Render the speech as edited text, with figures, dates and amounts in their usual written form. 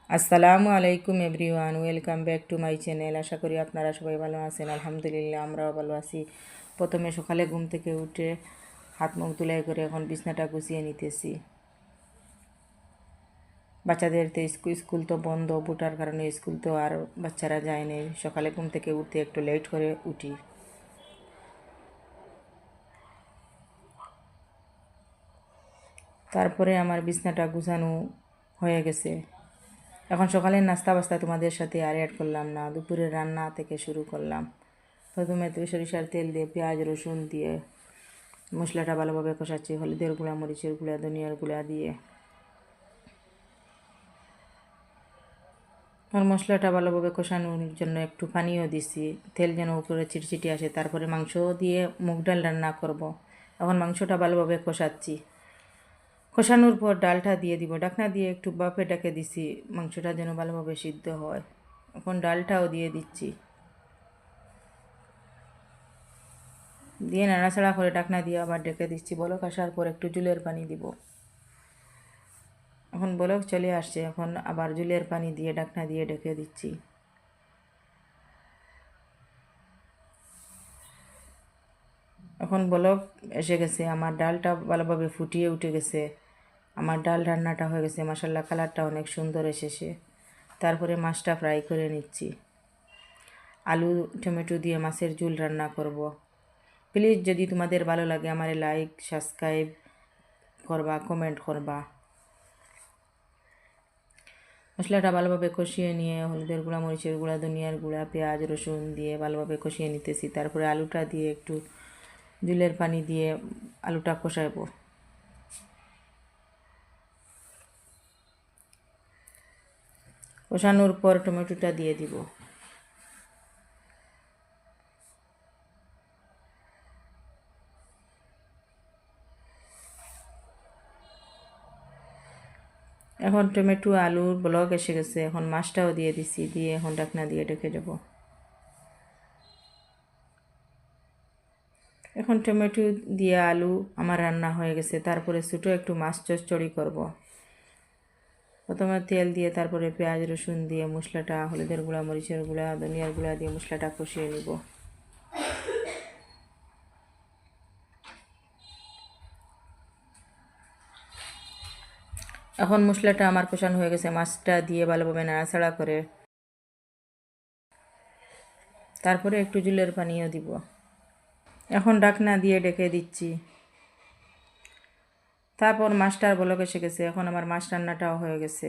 আসসালামু আলাইকুম everyone, welcome back to my channel. আশা করি আপনারা সবাই ভালো আছেন। আলহামদুলিল্লাহ আমরাও ভালো আছি। প্রথমে সকালে ঘুম থেকে উঠে হাত মুখ ধুলাই করে এখন বিছনাটা গুছিয়ে নিতেছি। বাচ্চাদের তো স্কুল তো বন্ধ, বুটার কারণে স্কুল তো আর বাচ্চারা যায়নি। সকালে ঘুম থেকে উঠতে একটু লেট করে উঠি। তারপরে আমার বিছনাটা গুছানো হয়ে গেছে। এখন সকালের নাস্তা বাস্তা তোমাদের সাথে আর অ্যাড করলাম না, দুপুরের রান্না থেকে শুরু করলাম। প্রথমে তো সরিষার তেল দিয়ে পেঁয়াজ রসুন দিয়ে মশলাটা ভালোভাবে কষাচ্ছি, হলুদের গুঁড়া, মরিচের গুঁড়া, ধনিয়ার গুঁড়া দিয়ে। আর মশলাটা ভালোভাবে কষানোর জন্য একটু পানিও দিছি, তেল যেন উপরে চিটচিটি আসে। তারপরে মাংস দিয়ে মুগ ডাল রান্না করব। এখন মাংসটা ভালোভাবে কষাচ্ছি। কষানোর পর ডালটা দিয়ে দিব, ঢাকনা দিয়ে একটু বাফে ডাকে দিছি মাংসটা যেন ভালোভাবে সিদ্ধ হয়। এখন ডালটাও দিয়ে দিচ্ছি, দিয়ে নাড়াচাড়া করে ঢাকনা দিয়ে আবার ডেকে দিচ্ছি। বলক আসার পর একটু জুলের পানি দিব। এখন বলক চলে আসছে, এখন আবার জুলের পানি দিয়ে ঢাকনা দিয়ে ডেকে দিচ্ছি। এখন বলক এসে গেছে, আমার ডালটা ভালোভাবে ফুটিয়ে উঠে গেছে। আমার ডাল রান্নাটা হয়ে গেছে, মাশাল্লাহ কালারটা অনেক সুন্দর এসেছে। তারপরে মাছটা ফ্রাই করে নিচ্ছি। আলু টমেটো দিয়ে মাছের ঝোল রান্না করব। প্লিজ যদি তোমাদের ভালো লাগে আমার লাইক সাবস্ক্রাইব করবা, কমেন্ট করবা। মশলাটা ভালোভাবে কষিয়ে নিয়ে হলুদের গুঁড়া, মরিচের গুঁড়া, ধনিয়ার গুঁড়া, পেঁয়াজ রসুন দিয়ে ভালোভাবে কষিয়ে নিতেছি। তারপরে আলুটা দিয়ে একটু জলের পানি দিয়ে আলুটা কষাইব। কষানোর পর টমেটোটা দিয়ে দিব। এখন টমেটো আলুর ব্লক এসে গেছে, এখন মাছটাও দিয়ে দিছি, দিয়ে এখন ঢাকনা দিয়ে ঢেকে দেব। এখন টমেটো দিয়ে আলু আমার রান্না হয়ে গেছে। তারপরে ছোটো একটু মাছ চচ্চড়ি করব। প্রথমে তেল দিয়ে তারপরে পেঁয়াজ রসুন দিয়ে মশলাটা, হলুদের গুঁড়া, মরিচের গুঁড়া, ধনিয়ার গুঁড়া দিয়ে মশলাটা কষিয়ে নিব। এখন মশলাটা আমার কষানো হয়ে গেছে, মাছটা দিয়ে ভালোভাবে নাড়াচাড়া করে তারপরে একটু জলের পানিও দিব। এখন ঢাকনা দিয়ে ডেকে দিচ্ছি। তারপর মাছটার বলক এসে গেছে, এখন আমার মাছ রান্নাটাও হয়ে গেছে।